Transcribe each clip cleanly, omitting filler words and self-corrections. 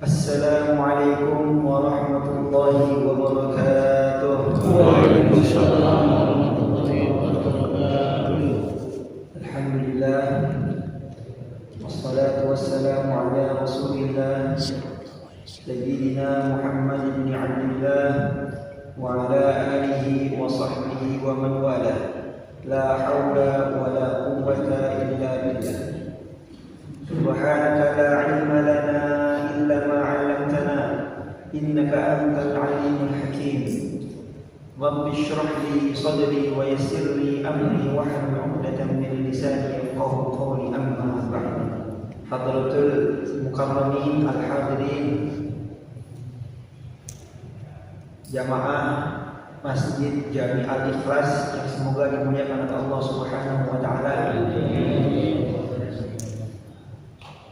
Assalamualaikum warahmatullahi wabarakatuh. Waalaikumsalam warahmatullahi wabarakatuh. Alhamdulillah, wassalatu wassalamu ala rasulillah Sayyidina Muhammad bin Abdillah wa ala alihi wa sahbihi wa man wala. La hawla wa la quwwata illa billah. Subhanaka la ilma lana illa ma 'allamtana innaka antal alimul hakim. Rabbi shrah li sadri wa yassir li amri wahlul 'uqdatam min lisani yafqahu qawli, amma ba'd. Hadratul mukarramin al-hadirin, jamaah Masjid Jami Al-Ikhlas yang semoga dimuliakan oleh Allah Subhanahu wa taala.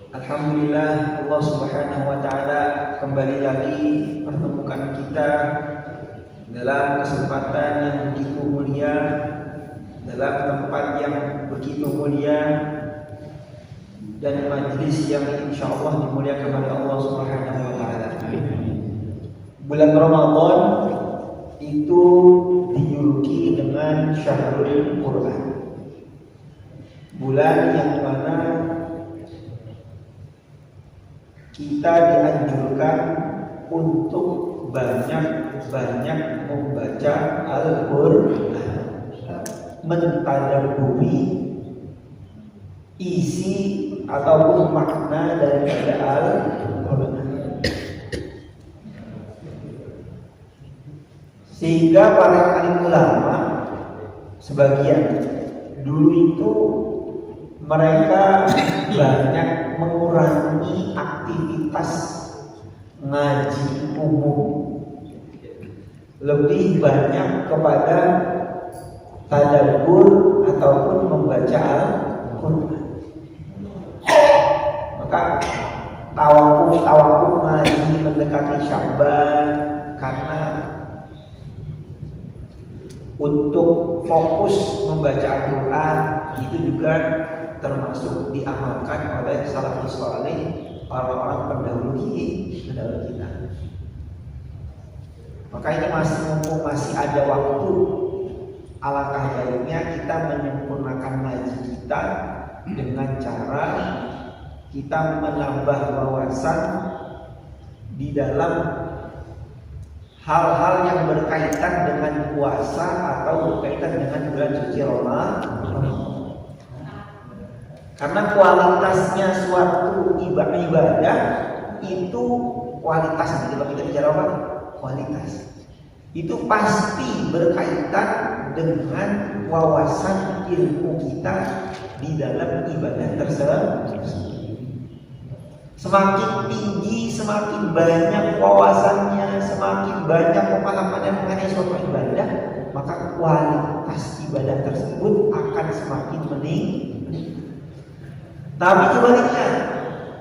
Alhamdulillah, Allah Subhanahu wa taala kembali lagi pertemukan kita dalam kesempatan yang begitu mulia, dalam tempat yang begitu mulia, dan majlis yang insyaallah dimuliakan oleh Allah Subhanahu wa taala. Bulan Ramadan itu dijuluki dengan Syahrul Quran, bulan yang mana kita dianjurkan untuk banyak-banyak membaca Al-Quran, mentadabburi isi ataupun makna daripada Al-Quran, sehingga para alim ulama sebagian dulu itu mereka banyak mengurangi aktivitas ngaji umum, lebih banyak kepada tadabbur ataupun membaca Al-Quran. Maka tawakuf ngaji mendekati Sya'ban, karena untuk fokus membaca Al-Quran itu juga termasuk diamalkan oleh salafus saleh, orang-orang pendahulu kita. Maka ini masih ada waktu, alangkah baiknya kita menyempurnakan ngaji kita dengan cara kita menambah wawasan di dalam hal-hal yang berkaitan dengan puasa atau berkaitan dengan bulan suci Ramadan. Karena kualitasnya suatu ibadah itu kualitas, kalau kita bicara apa? Kualitas itu pasti berkaitan dengan wawasan ilmu kita di dalam ibadah tersebut. Semakin tinggi, semakin banyak wawasannya, semakin banyak pemahamannya mengenai suatu ibadah, maka kualitas ibadah tersebut akan semakin meningkat. Tapi sebaliknya,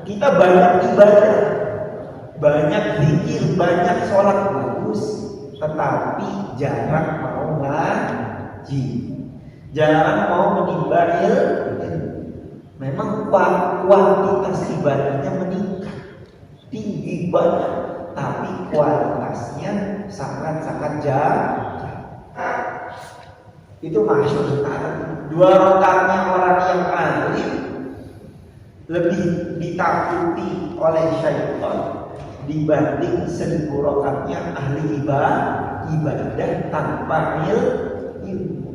kita banyak ibadah, banyak zikir, banyak sholat bagus, tetapi jarang mau ngaji, jarang mau menimba ilmu. Memang kuantitas ibadahnya meningkat, tinggi banget, tapi kualitasnya sangat-sangat jauh. Itu masyhur sekali. 2 rakaatnya orang yang alim lebih ditakuti oleh syaitan dibanding 1000 rakaatnya ahli ibadah tanpa ilmu.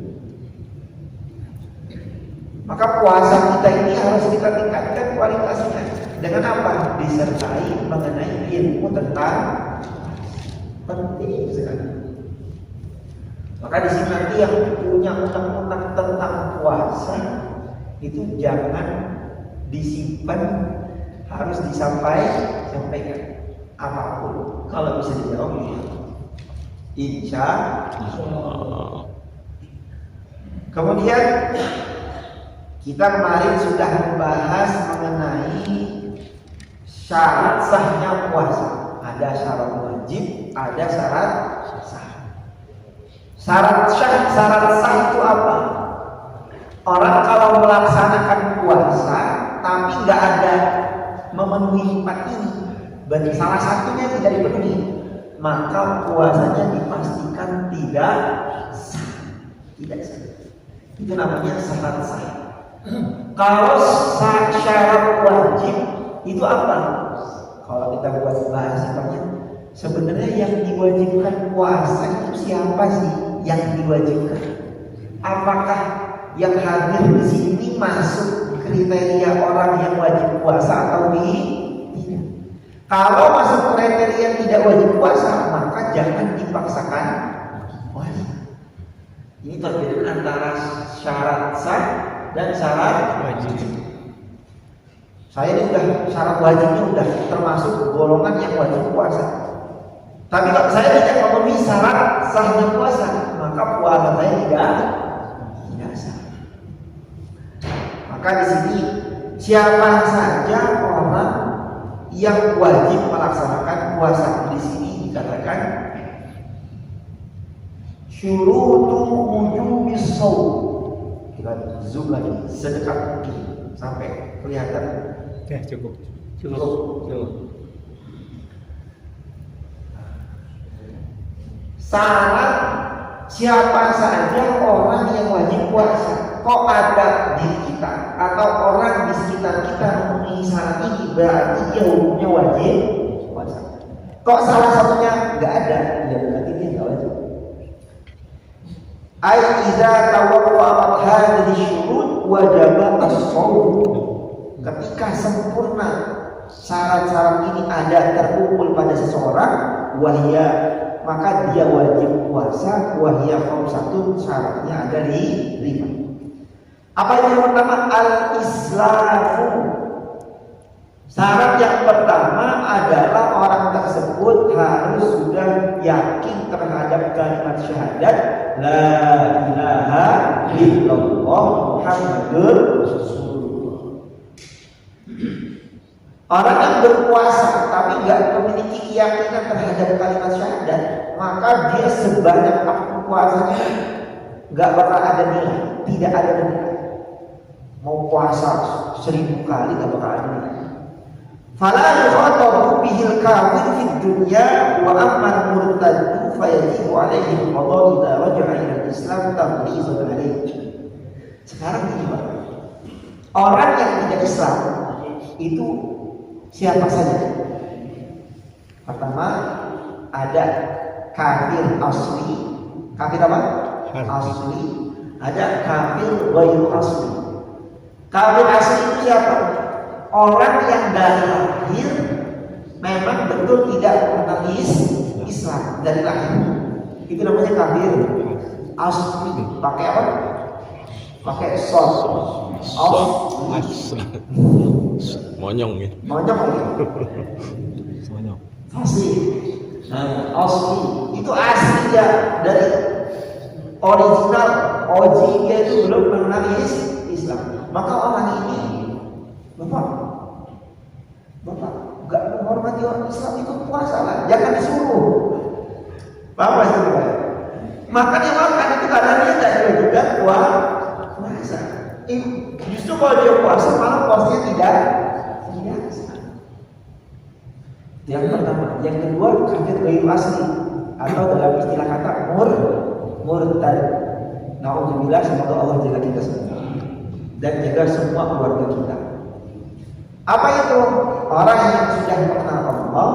Maka puasa kita ini harus kita tingkatkan kualitasnya. Dengan apa? Disertai mengenai ilmu tentang penting sekali. Maka di sini nanti yang punya undang-undang tentang puasa itu jangan disimpan, harus disampaikan apapun. Kalau bisa dijawab, insya Allah. Kemudian kita kemarin sudah membahas mengenai syarat sahnya puasa. Ada syarat wajib, ada syarat sah. Syarat sah itu apa? Orang kalau melaksanakan puasa tapi nggak ada memenuhi 4 ini, salah satunya tidak dipenuhi, maka puasanya dipastikan tidak sah. Tidak sah. Itu namanya syarat sah. Kalau syarat wajib itu apa? Kalau kita buat bahasanya, sebenarnya yang diwajibkan puasa itu siapa sih yang diwajibkan? Apakah yang hadir di sini masuk kriteria orang yang wajib puasa atau tidak? Kalau masuk kriteria tidak wajib puasa, maka jangan dipaksakan wajib. Ini perbedaan antara syarat sah dan syarat wajib. Saya ini udah syarat wajibnya udah termasuk golongan yang wajib puasa. Tapi kalau saya tidak memenuhi syarat sahnya puasa, maka puasa saya tidak sah. Maka di sini siapa saja orang yang wajib melaksanakan puasa, di sini dikatakan syurutu wujubis shaum. Kita zoom lagi sedekat mungkin sampai kelihatan. Ya, cukup. Syarat siapa saja orang yang wajib puasa. Kok ada diri kita atau orang di sekitar kita memenuhi syarat ini, berarti dia hukumnya wajib puasa. Kok salah satunya nggak ada, ya berarti dia nggak wajib. Ai idza tawaffaqat hadhihi syurut wajaba as-shaum. Ketika sempurna syarat-syarat ini ada terkumpul pada seseorang, wahya, maka dia wajib puasa. Wahya khamsatun, syaratnya ada di 5. Apa yang pertama? Al-islamu. Syarat yang pertama adalah orang tersebut harus sudah yakin terhadap kalimat syahadat la ilaha illallah Muhammadur Rasulullah. Orang yang berpuasa tapi nggak memiliki keyakinan terhadap kalimat syahadat, maka dia sebanyak apapun puasanya nggak bakal ada nilai, tidak ada nilai. Mau puasa 1000 kali nggak bakal ada nilai. Fala yukhatabu bihil kafir fid dunya wa amman murtad fa yajibu alaihi al-qada idza raja'a ila al-islam tamyizun alaihi. Sekarang ini Pak, orang yang tidak Islam itu siapa saja? Pertama ada kafir asli. Kafir apa? Asli. Ada kafir ghairu asli. Kafir asli itu siapa? Orang yang dari lahir memang betul tidak mengenal Islam dari lahir. Itu namanya kafir asli. Pakai apa? Pakai sos. Monyong ya. Monyong. Asli. Asli itu asli ya, dari original OG dia itu belum mengenal Islam. Maka orang ini Bapak nggak menghormati orang Islam, ikut puasa lah, jangan disuruh. Bapak suruh. Makanya makan itu karena dia tidak juga puasa. Justru kalau dia puasa malah puasanya tidak sah. Yang pertama, yang kedua kafir ghairu asli atau dalam istilah kata murtad. Nauzubillah, semoga Allah jaga kita semua dan jaga semua keluarga kita. Apa itu? Orang yang sudah mengenal Allah,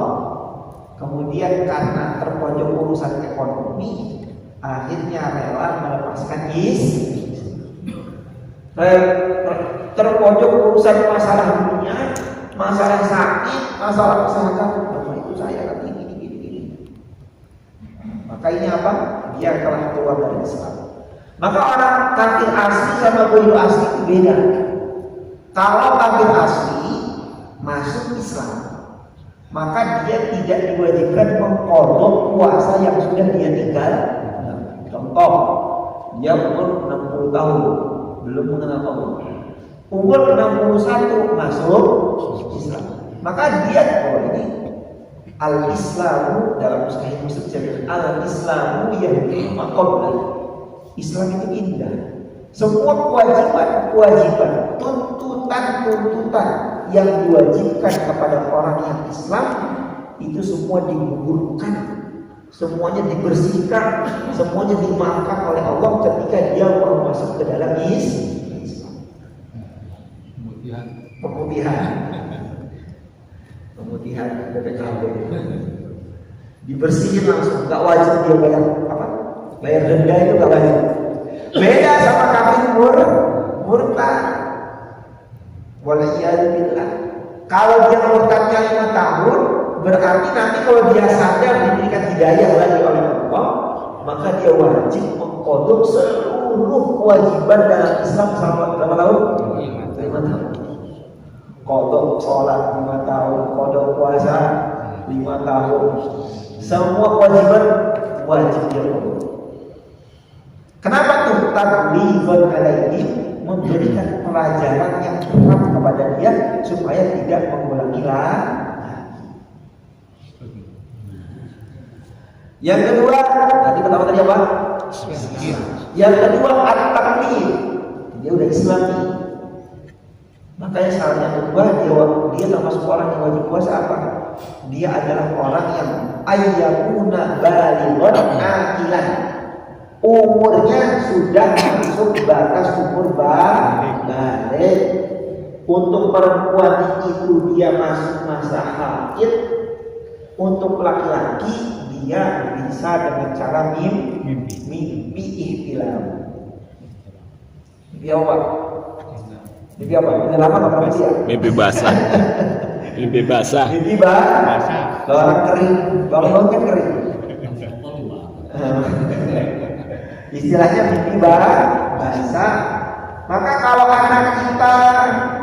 kemudian karena terpojok urusan ekonomi, akhirnya rela melepaskan terpojok urusan masalah dunia, masalah sakit, masalah kesehatan. Bapak itu saya kan ini. Maka ini apa? Dia telah keluar dari Islam. Maka orang kafir asli sama ghairu asli itu beda. Kalau kafir asli masuk Islam, maka dia tidak diwajibkan mengqadha puasa yang sudah dia tinggal. Contoh, dia umur 60 tahun belum mengenal Allah. Umur 61 masuk Islam. Maka dia ini al-Islamu dalam Sahih Muslim, al-Islamu yahdi ma qabla. Islam itu indah. Semua kewajiban, tuntutan yang diwajibkan kepada orang yang Islam itu semua digugurkan, semuanya dibersihkan, semuanya dimaafkan oleh Allah ketika dia mau masuk ke dalam Islam. Pemutihan BPKB dibersihin langsung, nggak wajib dia bayar apa? Bayar denda itu nggak wajib. Beda sama kafir murtad. Waliyadzubillah. Kalau dia murtadnya 5 tahun, berarti nanti kalau dia sadar diberikan hidayah lagi oleh Allah, maka dia wajib mengqadha seluruh kewajiban dalam Islam selama berapa tahun? 5 tahun. Qadha sholat 5 tahun, qadha puasa 5 tahun. Semua kewajiban wajib dia qadha. Kenapa tuh? Tablighun alaihi, memberikan pelajaran yang berat kepada dia supaya tidak mengulangi lagi. Yang kedua, tadi pertama tadi apa? Yang kedua at-taqlid. Dia udah Islam nih. Makanya syarat yang kedua dia termasuk orang yang wajib puasa apa? Dia adalah orang yang ayyakuna balighan aqilan. Umurnya sudah masuk batas umur balik. Untuk perempuan itu dia masuk masa haid. Untuk laki-laki dia bisa dengan cara mimpi ihtilam. Mimpi apa? Mimpi apa? Penyelamat apa dia? Mimpi basah. Mimpi basah. Mimpi basah. Kalau orang kering, bangun kan kering. Istilahnya mimpi basah. Maka kalau anak kita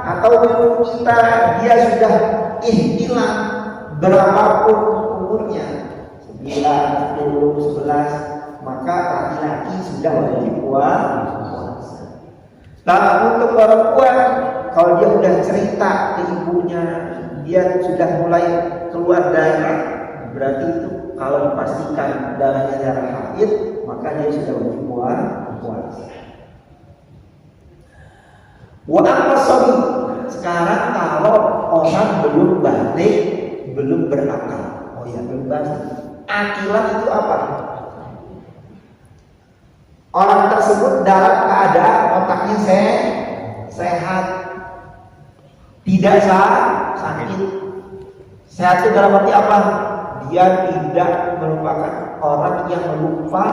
atau ibu kita dia sudah ihtilam berapapun umurnya, 9, 10, 11, maka laki-laki sudah wajib puasa. Nah untuk perempuan, kalau dia sudah cerita ke ibunya, dia sudah mulai keluar darah, berarti itu kalau dipastikan darahnya darah haid, maka dia sudah wajib puasa. Wa amma sabi, sekarang kalau orang belum balik, belum berakal, oh ya belum balik. Akilah itu apa? Orang tersebut dalam keadaan otaknya sehat, tidak sakit. Sehat itu dalam arti apa? Dia tidak merupakan orang yang lupa,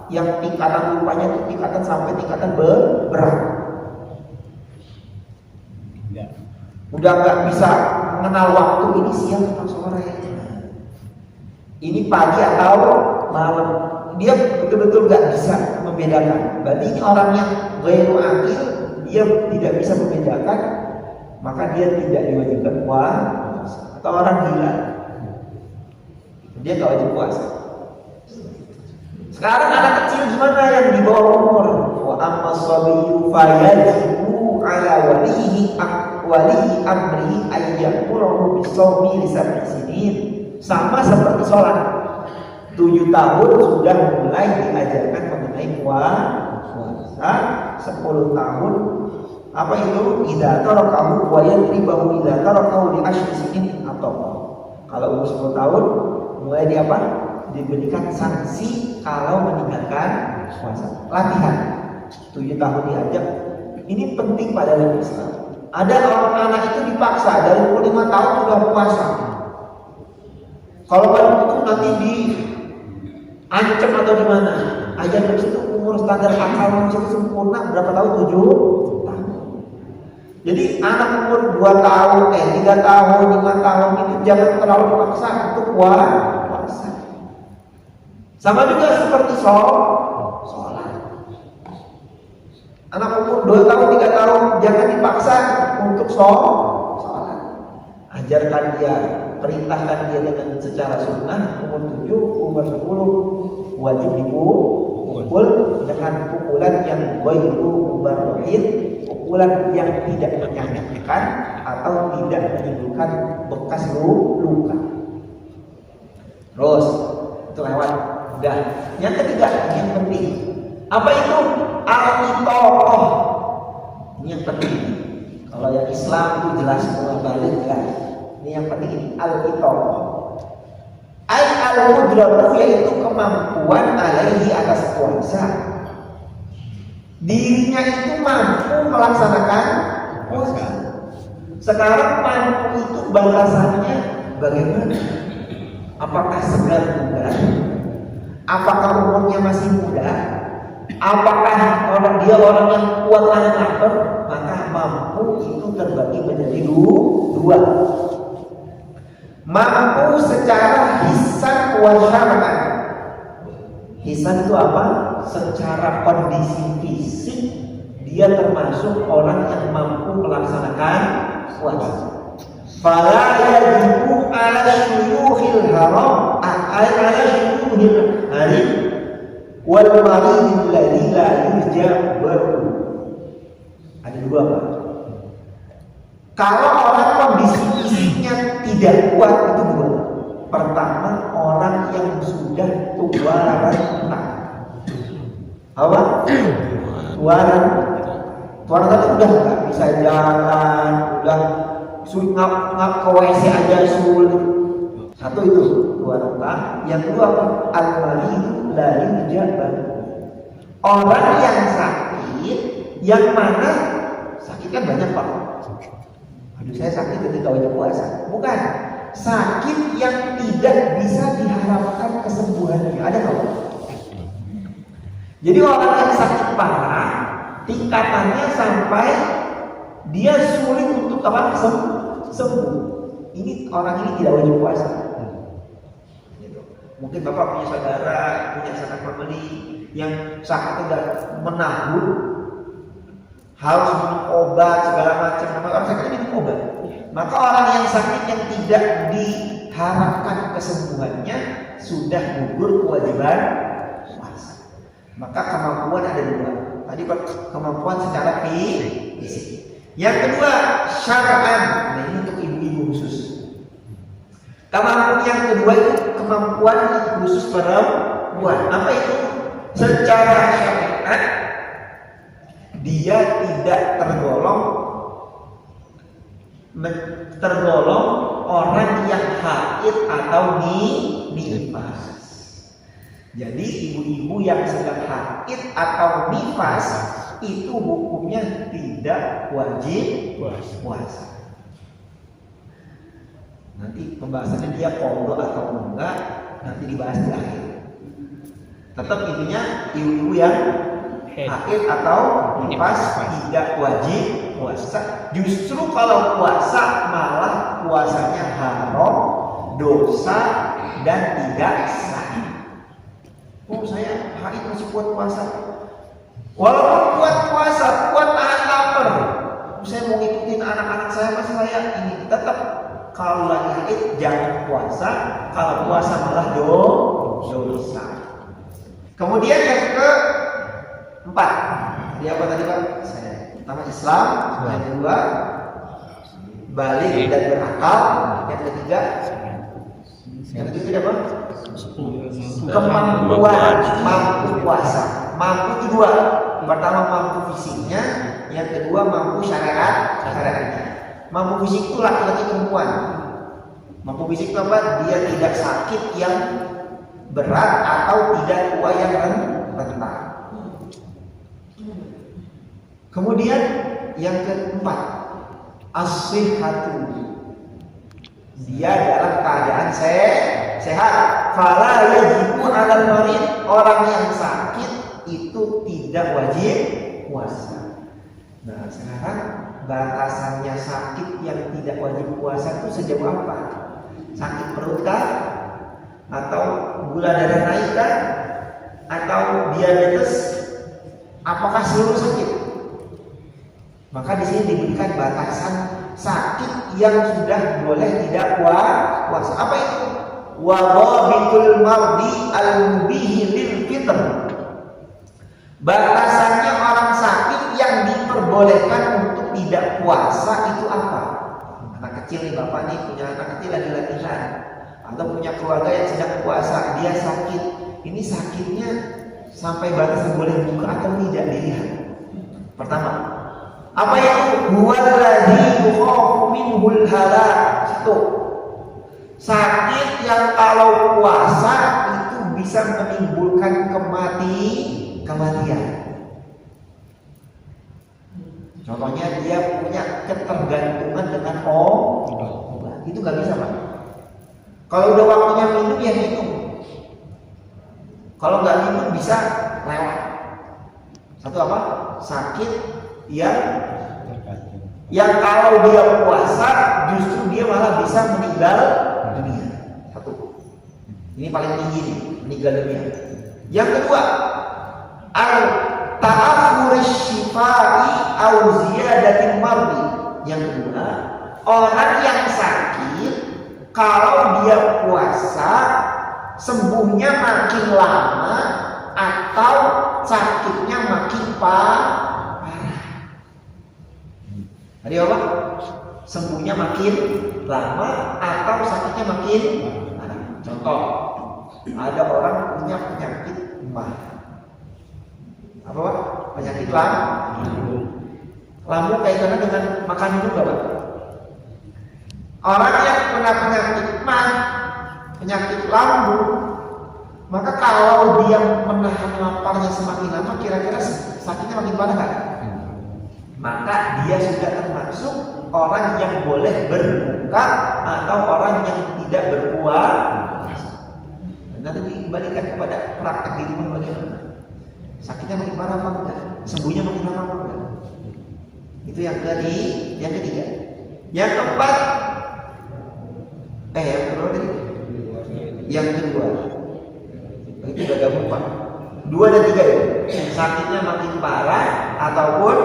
yang tingkatan lupanya itu tingkatan sampai tingkatan berat. Udah nggak bisa mengenal waktu, ini siang atau sore, ini pagi atau malam. Dia betul-betul nggak bisa membedakan. Berarti ini orang yang ghairu aqil, dia tidak bisa membedakan, maka dia tidak diwajibkan puasa. Atau orang gila, dia nggak wajib puasa. Sekarang anak kecil gimana yang di bawah umur? Wa amma sabiyyu fayajibu ala walihi amrihi ayyamurahu bisawmi li sab'i sinin. Sama seperti sholat, 7 tahun sudah mulai diajarkan mengenai puasa, 10 tahun apa itu? Idza tarakahu wa yadribahu idza tarakahu li ashri sinin atau kalau umur 10 tahun mulai di apa? Diberikan sanksi kalau meninggalkan puasa. Latihan 7 tahun diajak. Ini penting pada dalam Islam. Ada orang anak itu dipaksa dari umur 5 tahun sudah puasa. Kalau baru itu nanti diancam atau di mana? Ajar dari situ umur standar akal manusia itu sempurna berapa tahun? 7 tahun. Jadi anak umur 2 tahun, 3 tahun, 5 tahun itu jangan terlalu dipaksa untuk puasa. Sama juga seperti sholat. Anak umur 2 tahun, 3 tahun jangan dipaksa untuk sholat. Ajarkan dia, perintahkan dia dengan secara sunnah. Umur 7, umur 10 wajib dipukul dengan pukulan yang ghairu mubarrahin, pukulan yang tidak menyakitkan atau tidak menimbulkan bekas luka. Terus itu lewat. Udah. Yang ketiga, yang penting. Apa itu? Al-Itoqoh. Ini yang penting. Kalau yang Islam itu jelas semua balik kan. Ini yang penting ini Al-Itoqoh. al-qudratu yaitu kemampuan alaihi atas puasa. Dirinya itu mampu melaksanakan puasa. Sekarang mampu itu batasannya bagaimana? Apakah segar bugar? Apakah umurnya masih muda? Apakah dia orang yang kuat nahan lapar? Maka mampu itu terbagi menjadi dua. Mampu secara hisan wa syar'an. Hisan itu apa? Secara kondisi fisik dia termasuk orang yang mampu melaksanakan puasa. Fala yajibu ala syuyukhil haram ala syuyukhil harim wal marid alladhi la yurja baru. Ada dua Pak. Kalau orang kondisi fisiknya tidak kuat itu dua. Pertama, orang yang sudah tua renta. Apa? Tua renta itu udah nggak bisa jalan, udah sulit ngap ke WC aja sulit. Satu itu tua renta. Yang kedua apa? Al-marid la yurja baru. Orang yang sakit, yang mana sakit kan banyak Pak. Aduh saya sakit ketika wajib puasa. Bukan. Sakit yang tidak bisa diharapkan kesembuhannya. Ada nggak? Jadi orang yang sakit parah, tingkatannya sampai dia sulit untuk apa? Sembuh. Ini orang ini tidak wajib puasa. Mungkin Bapak punya saudara, punya sanak famili yang sakit tidak menahun, harus minum obat segala macam. Orang sakit minum obat. Maka orang yang sakit yang tidak diharapkan kesembuhannya sudah gugur kewajiban puasa. Maka kemampuan ada dua. Tadi kemampuan secara fisik. Yang kedua syar'an. Nah ini untuk ibu-ibu khusus. Kemampuan yang kedua itu kemampuan khusus perempuan. Apa itu? Secara syariat dia tidak tergolong orang yang haid atau nifas. Jadi ibu-ibu yang sedang haid atau nifas itu hukumnya tidak wajib puasa. Nanti pembahasannya dia qadha atau enggak nanti dibahas di akhir. Tetap intinya ibu-ibu yang haid atau nifas tidak wajib puasa. Justru kalau puasa malah puasanya haram, dosa dan tidak sah. Oh saya haid masih kuat puasa. Walaupun kuat puasa, kuat tahan lapar. Saya mau ngikutin anak-anak saya masih saya ini tetap kalau lagi haid jangan puasa. Kalau puasa malah dosa. Kemudian yang keempat, dia apa tadi Pak? Saya pertama Islam, yang kedua balik dan berakal, yang ketiga apa? Kemampuan mampu puasa. Mampu itu dua. Pertama mampu fisiknya, yang kedua mampu syariatnya. Mampu fisik itu laki-laki perempuan. Mampu fisik itu apa? Dia tidak sakit yang berat atau tidak tua yang rentan. Kemudian yang keempat, as-sihhatu. Dia dalam keadaan sehat. Fala yajibu 'alal marid. Orang yang sakit itu tidak wajib puasa. Nah, sekarang batasannya sakit yang tidak wajib puasa itu sejauh apa? Sakit perut kah? Atau gula darah naik kah? Atau diabetes? Apakah seluruh sakit? Maka di sini diberikan batasan sakit yang sudah boleh tidak puasa. Apa itu? Wa dhabitul mardi al-mubihi lil fitr. Batasannya orang sakit yang diperbolehkan untuk tidak puasa itu apa? Anak kecil nih, bapak nih punya anak kecil lagi latihan atau punya keluarga yang sedang puasa, dia sakit. Ini sakitnya sampai batasan boleh buka atau tidak dilihat. Pertama, apa itu? Huwallazi yukhafu minhul halak. Satu, sakit yang kalau puasa bisa menimbulkan kematian. Contohnya dia punya ketergantungan dengan obat, itu nggak bisa Pak. Kalau udah waktunya minum ya minum. Kalau nggak minum bisa lewat. Satu apa? Sakit yang kalau dia puasa justru dia malah bisa meninggal dunia. Satu. Ini paling tinggi nih, meninggal dunia. Yang kedua, ta'akhur syifai au ziyadatil mardi. Yang kedua, orang yang sakit kalau dia puasa sembuhnya makin lama atau sakitnya makin parah. Tadi apa? Sembuhnya makin lama atau sakitnya makin parah. Contoh, ada orang punya penyakit mah. Apa Pak? Penyakit lambung. Lambung kaitannya dengan makan minum Pak? Orang yang kena penyakit mah, penyakit lambung, maka kalau dia menahan laparnya semakin lama, kira-kira sakitnya makin parah kan? Maka dia sudah termasuk orang yang boleh berbuka atau orang yang tidak berpuasa. Nanti dikembalikan kepada praktek di rumah bagaimana. Sakitnya makin parah apa enggak? Sembuhnya makin lama apa enggak? Itu yang ketiga. Yang keempat, yang kedua tadi. Yang kedua, itu udah gabung Pak. 2 dan 3 ya. Sakitnya makin parah ataupun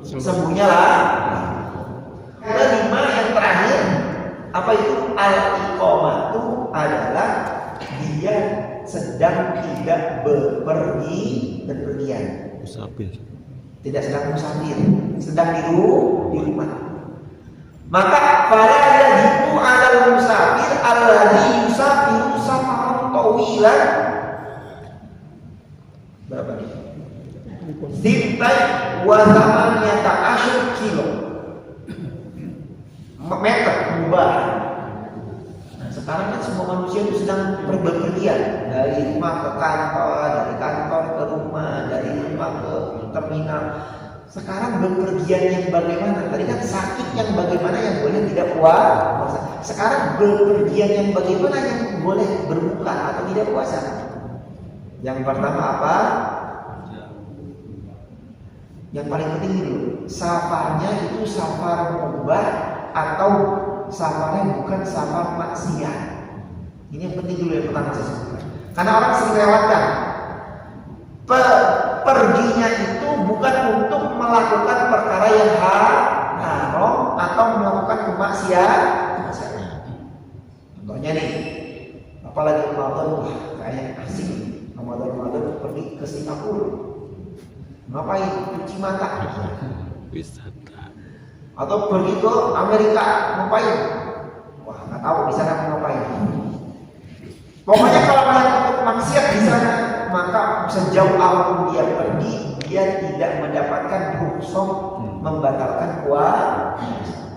sembuhnya lah. Kelima yang terakhir, apa itu? Al-iqamatu adalah dia sedang tidak berpergian. Musafir. Tidak sedang musafir, sedang di rumah. Maka fala yajibu 'alal musafir alladhi yusafiru safaran tawilan. Berapa nih? Sintai wa zamaniyata asyur kilo meter mubah. Nah, sekarang kan semua manusia itu sedang berpergian dari rumah ke kantor, dari kantor ke rumah, dari rumah ke terminal. Sekarang berpergian yang bagaimana? Tadi kan sakit yang bagaimana yang boleh tidak puasa. Sekarang berpergian yang bagaimana yang boleh berbuka atau tidak puasa. Yang pertama apa? Yang paling penting dulu, safarnya itu safar mubah atau safarnya bukan safar maksiat. Ini yang penting dulu yang pertama saya sebutkan. Karena orang sering lewatkan. Perginya itu bukan untuk melakukan perkara yang haram atau melakukan kemaksiatan. Contohnya nih, apalagi Ramadan, kayak asik Ramadan pergi ke Singapura. Ngapain? Cuci mata. Wisata. Atau pergi ke Amerika, ngapain? Wah, nggak tahu di sana ngapain. Pokoknya kalau melakukan maksiat di sana, maka sejauh apapun dia pergi, dia tidak mendapatkan rukhsah membatalkan puasa.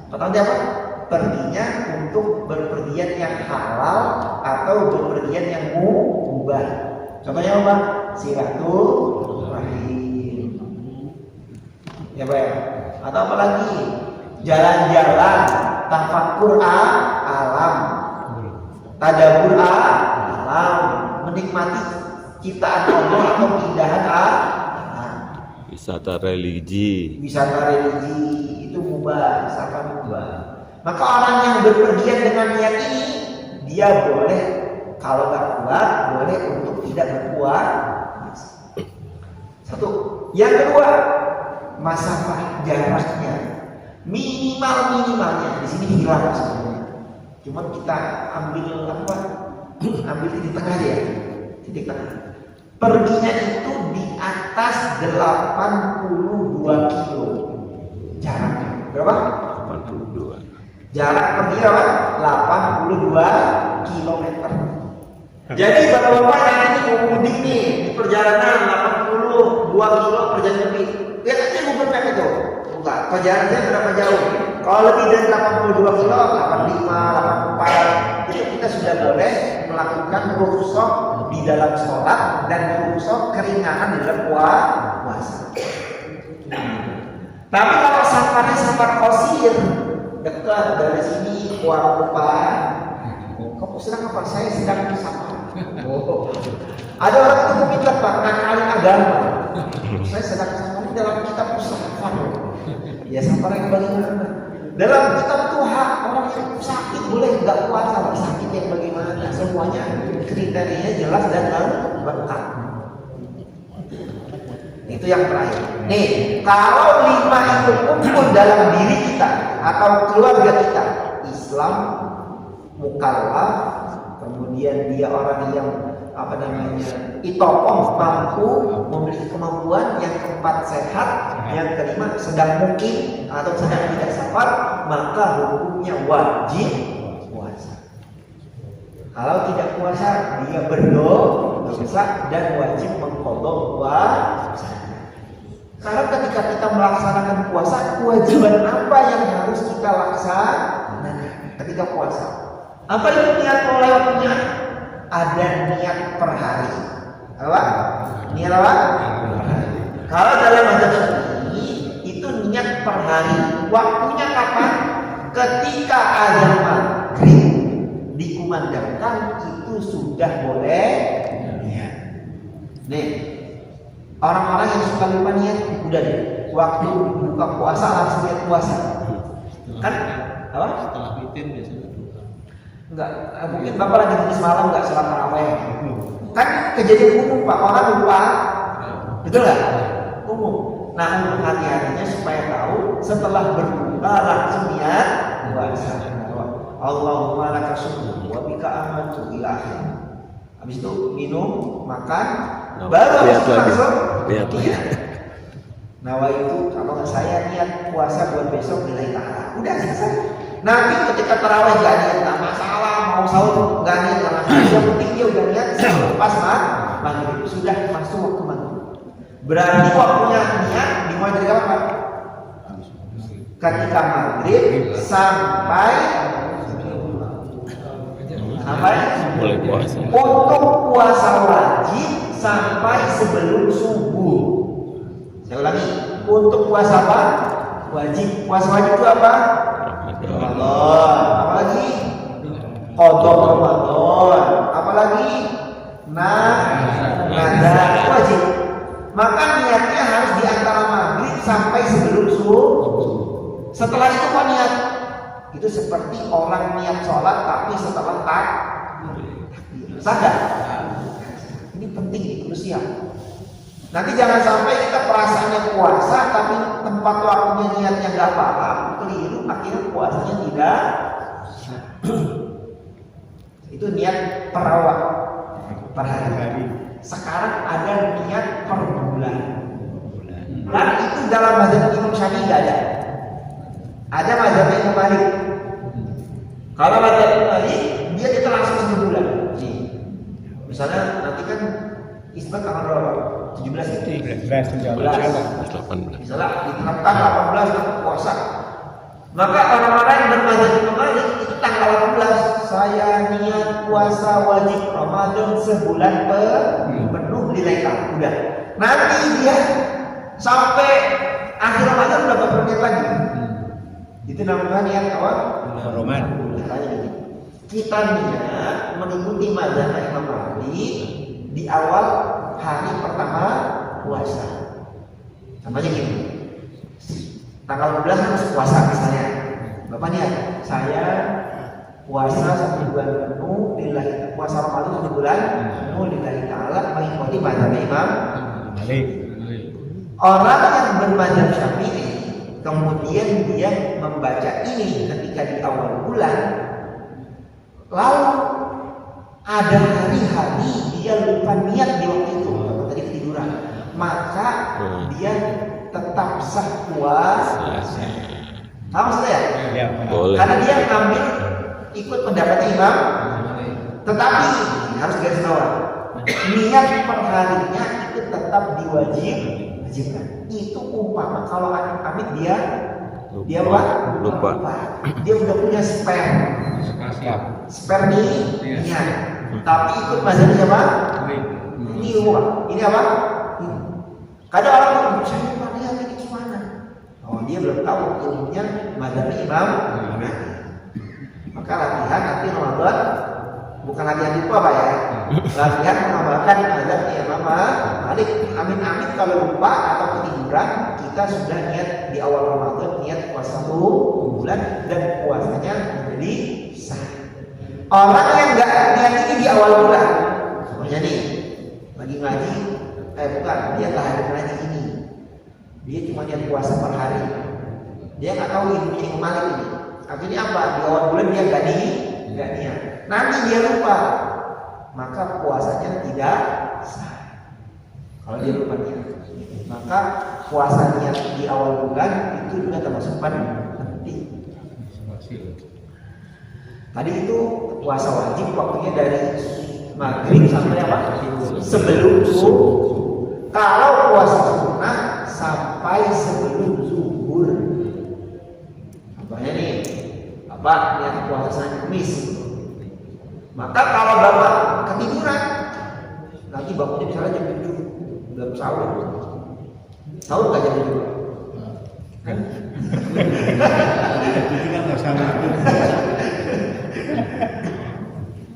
Pertama apa? Perginya untuk berpergian yang halal atau berpergian yang mubah. Contohnya apa? Silaturahim. Ya Pak. Atau apa lagi? Jalan-jalan, tafakkur alam, tadabbur alam, menikmati ciptaan Allah atau keindahan alam. Wisata religi. Wisata religi itu mubah, wisata mubah. Maka orang yang berpergian dengan niat ini, dia boleh kalau nggak kuat, boleh untuk tidak berpuasa. Satu. Yang kedua, masafah jaraknya, minimalnya di sini hilang sebenarnya. Cuma kita ambil apa? Ambil titik tengah ya, titik tengah. Perginya itu di atas 82 kilo jaraknya. Berapa? 82. Jarak pergi berapa? 82 kilometer. Jadi bapak-bapak yang ini mau mudik nih di perjalanan 82 kilo perjalanan lebih. Lihat aja Google Map itu. Enggak, perjalanannya berapa jauh? Kalau lebih dari 82 kilo, 85, 84. kecil kita sudah boleh melakukan rukhsah di dalam sholat dan rukhsah keringanan di dalam puasa. Tapi kalau safarnya safar qasir, dekat dari sini Kuala kamu sedang apa? Saya sedang safar. Ada orang itu minta Pak, ngakalin agama. Saya sedang safar dalam kitab safar. Ya safar yang bagaimana? Dalam kitab itu hak orang yang sakit boleh nggak puasa, sakit yang bagaimana? Semuanya kriterianya jelas dan lengkap. Itu yang terakhir. Nih, kalau 5 itu kumpul dalam diri kita atau keluarga kita, Islam, mukallaf, kemudian dia orang yang itokoh, mampu, memiliki kemampuan, yang keempat sehat, yang kelima sedang mukim atau sedang tidak safar, maka hukumnya wajib puasa. Kalau tidak puasa, dia berdosa dan wajib mengqadha puasa. Karena ketika kita melaksanakan puasa, kewajiban apa yang harus kita laksanakan ketika puasa? Apa itu niat melewatnya? Ada niat per hari. Apa? Niat apa? Kalau dalam mazhab ini itu niat per hari. Waktunya kapan? Ketika azan maghrib dikumandangkan itu sudah boleh niat. Nih, orang-orang yang suka lupa niat, udah deh. Waktu buka puasa langsung niat puasa. Kan? Apa? Setelah witir biasanya Enggak, mungkin Bapak lagi tulis malam enggak sholat tarawih. Kan kejadian umum Pak, orang lupa. Betul enggak? Umum. Nah, untuk hati-hatinya supaya tahu setelah berbuka langsung niat puasa. Allahumma laka syukur wa bika amantu ila akhir. Habis itu minum, makan, baru lihat lagi. langsung Lihat lagi. Nawa itu kalau saya niat puasa buat besok nilai ta'ala. Udah selesai. Nanti ketika tarawih gak niat, gak masalah. Mau sahur gak niat, gak masalah. Yang penting dia udah niat pas maghrib sudah masuk waktu maghrib. Berarti waktunya niat dimulai dari kapan Pak? Ketika maghrib sampai Boleh puasa. untuk puasa wajib sampai sebelum subuh. Saya ulangi, untuk puasa apa? Wajib. Puasa wajib itu apa? Ramadan. Apalagi? Qadha Ramadan. Apalagi? Nazar. Wajib. Maka niatnya harus di antara maghrib sampai sebelum subuh. Setelah itu apa niat? Itu seperti orang niat sholat tapi setelah takbir. Sadar? Ini penting, ini krusial. Nanti jangan sampai kita perasaannya puasa tapi tempat waktunya niatnya nggak paham, keliru, akhirnya puasanya tidak. Itu niat perawat per hari. Sekarang ada niat per bulan. Dan itu dalam mazhab Imam Syafi'i nggak ada. Ada mazhab Imam Malik. Kalau mazhab Imam Malik dia kita langsung 1 bulan. Misalnya nanti kan Isbat tanggal berapa? 17 itu. 18. Misalnya ditetapkan 18 untuk puasa. Maka orang-orang yang bermazhab Imam Malik itu tanggal 18 saya niat puasa wajib Ramadan sebulan penuh dilekat. Udah. Nanti dia sampai akhir Ramadan udah gak berniat lagi. Itu namanya niat apa? Ramadan. Kita niat mengikuti mazhab Imam Malik di awal hari pertama puasa. Namanya gini. Tanggal 12 kan puasa misalnya. Bapak niat, saya puasa 1 bulan penuh lillahi, puasa Ramadan 1 bulan penuh lillahi ta'ala mengikuti mazhab Imam Malik. Orang yang bermazhab Syafi'i kemudian dia membaca ini ketika di awal bulan, lalu ada hari-hari dia lupa niat di waktu itu atau tadi ketiduran, maka dia tetap sah puasa. Tahu maksudnya? Ya, Boleh. Karena dia ngambil ikut pendapatnya Imam, tetapi harus garis bawah niat per harinya itu tetap diwajibkan. Itu umpama kalau amit-amit dia Dia apa? Lupa. Dia udah punya spare. Spare nih, niat. Tapi ikut mazhabnya apa? Ini lupa. Ini apa? Kadang orang saya lupa niat ini gimana? Oh, dia belum tahu ilmunya mazhabnya Imam. Maka latihan nanti Ramadan bukan latihan lupa Pak ya. Latihan mengamalkan mazhabnya Imam Malik. Amin kalau lupa atau ketiduran, kita sudah niat di awal Ramadan niat puasa 1 bulan dan puasanya menjadi sah. Orang yang nggak niat ini di awal bulan, sebenarnya nih lagi ngaji, bukan dia nggak ada ngaji ini, dia cuma niat puasa per hari, dia nggak tahu ilmunya Imam Malik ini. Akhirnya apa? Di awal bulan dia nggak niat, nanti dia lupa, maka puasanya tidak sah. Kalau dia lupa niat, maka puasa niat di awal bulan itu juga termasuk penting. Tadi itu puasa wajib waktunya dari maghrib sampai apa? Sebelum subuh. Kalau puasa sunnah sampai sebelum zuhur. Contohnya nih, Bapak niat puasa Senin Kamis. Maka kalau Bapak ketiduran, nanti bangunnya misalnya jam 7, belum sahur. Sahur nggak jam 7? Kan?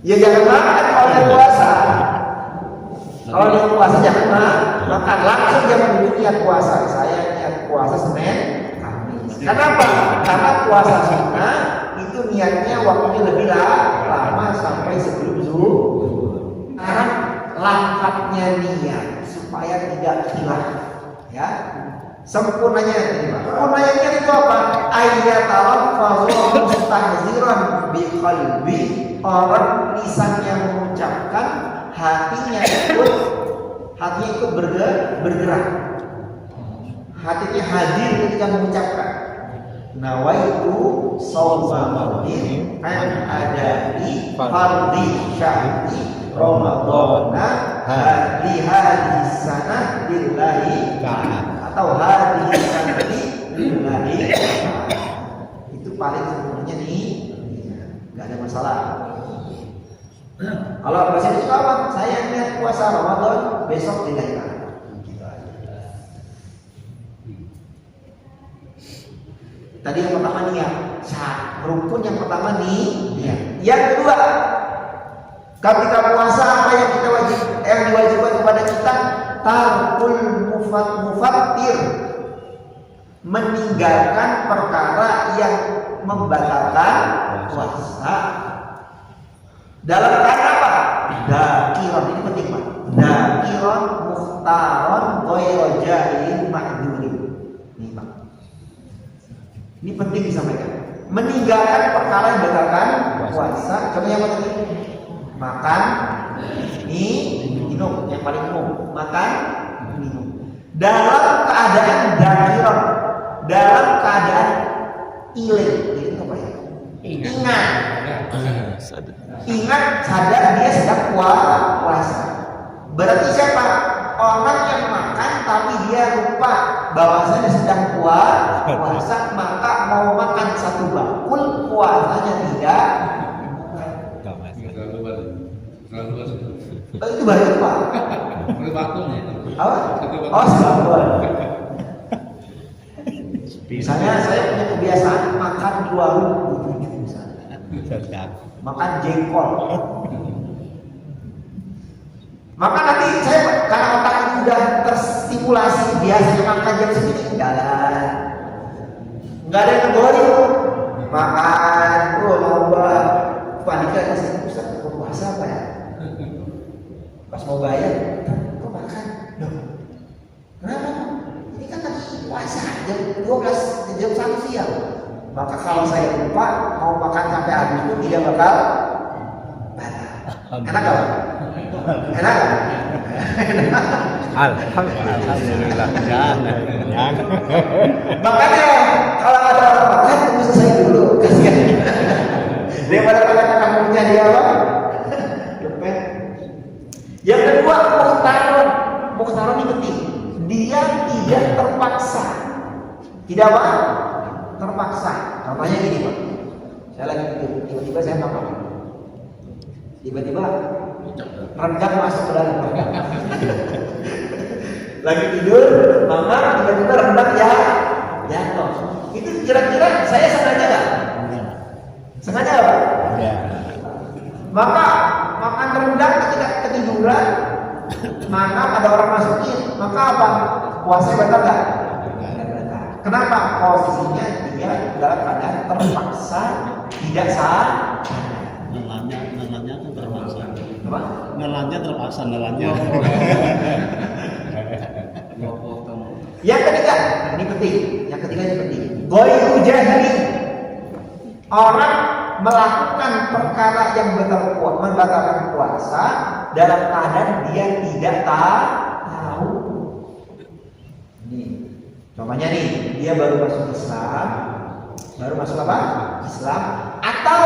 Ya jangan makan kalau dia puasa. Kalau dia puasa jangan makan, langsung jangan dulu niat puasa. Saya niat puasa Senin Kamis. Kenapa? Karena puasa sunnah itu niatnya waktunya lebih lama sampai sebelum zuhur. Sekarang lengkapnya niat supaya tidak hilang, ya. Sempurnanya itu apa? Ayatalaffazu mustahziran bi qalbi. Orang lisannya mengucapkan, hatinya ikut bergerak. Hatinya hadir ketika mengucapkan. Nawaitu shauma mardin an adai fardhi syahri Ramadana hadhihi sanah lillahi atau hadhihi sanati lillahi. Itu paling sebenarnya nih, nggak ada masalah. Kalau bahasa itu apa? Saya niat puasa Ramadan besok lillahi ta'ala. Tadi yang pertama niat, rukun yang pertama nih. Yang kedua, ketika puasa apa yang diwajibkan kepada kita? Tarkul mufattir, meninggalkan perkara yang membatalkan puasa. Dalam keadaan apa? Dakiron, ini penting Pak. Dakiron mukhtaron ghairu jahilin ma'durin. Ini Pak. Ini penting disampaikan. Meninggalkan perkara yang membatalkan puasa. Contohnya apa tadi? Makan, minum, yang paling umum. Makan, minum. Dalam keadaan dakiron, dalam keadaan iling. Ini apa ya? Ingat, sadar dia sedang puasa. Berarti siapa? Orang yang makan tapi dia lupa bahwasanya sedang puasa, maka mau makan satu bakul puasanya tidak. Itu baru lupa. Apa? Oh, sebakul. Misalnya saya punya kebiasaan makan 2 misalnya. Makan jengkol. Maka nanti saya karena otak itu sudah terstimulasi, biasanya makan jam segini jalan. Enggak ada yang negori makan, lomba. Panika saya pusat puasa apa ya? Pas mau bayar, kok makan? Loh, kenapa? Ini kan lagi puasa jam 12, jam 1 siang. Maka kalau saya lupa mau makan sampai habis pun tidak bakal batal. Enak gak? Enak? Alhamdulillah. Jangan. Makanya kalau ada orang makan tunggu selesai dulu, kasihan. Daripada katakan punya dia apa? Depet. Yang kedua mukhtaron ini penting. Dia tidak terpaksa. Tidak apa? terpaksa. Contohnya gini Pak, saya lagi tidur, tiba-tiba saya makan, tiba-tiba rendang masuk ke dalam. Lagi tidur, makan, tiba-tiba rendang ya jatuh. Itu kira-kira saya sengaja nggak? Sengaja Pak? Ya. Maka makan rendang ketika ketiduran, maka ada orang masukin, maka apa? Puasanya batal nggak? Kenapa? Posisinya dia dalam keadaan terpaksa, tidak sah. Nelannya kan terpaksa. Apa? Nelannya terpaksa, nelannya. Yang ketiga, ini penting. Yang ketiga ini penting. Ghairu jahili. Orang melakukan perkara yang membatalkan puasa dalam keadaan dia tidak tahu. Ini contohnya nih, dia baru masuk Islam, baru masuk apa? Islam, atau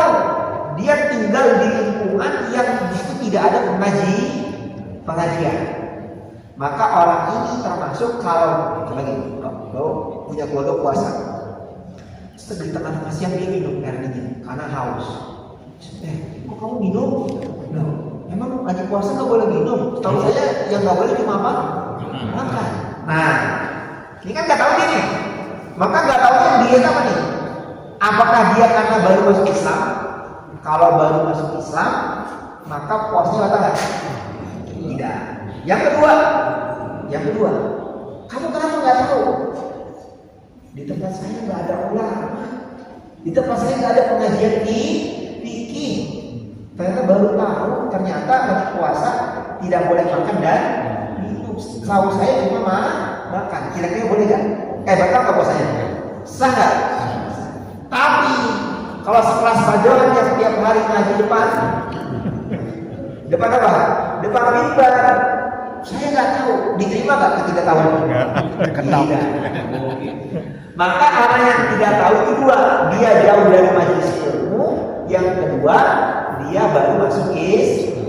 dia tinggal di lingkungan yang itu tidak ada pengajian. Maka orang ini termasuk kalau punya keluarga puasa, di tengah-tengah siang dia minum air dingin karena haus. Kok kamu minum? No, emang lagi puasa nggak boleh minum? Setahu saya yang nggak boleh cuma apa? Makan. Nah, ini kan nggak tahu gini. Maka nggak tahu dia apa nih? Apakah dia karena baru masuk Islam? Kalau baru masuk Islam, maka puasanya batal nggak? Tidak. Yang kedua, kamu kenapa nggak tahu? Di tempat saya nggak ada ulama, di tempat saya nggak ada pengajian fikih. Ternyata baru tahu, ternyata lagi puasa tidak boleh makan dan minum. Tahu saya cuma makan. Kira-kira boleh nggak? Batal nggak puasanya? Sah nggak? Tapi kalau sekelas bajoran yang setiap hari ngaji depan apa? Depan mimbar. Saya nggak tahu, diterima nggak ketidaktahuan? Tidak. Maka orang yang tidak tahu itu dua, dia jauh dari majelis ilmu. Yang kedua, dia baru masuk Islam.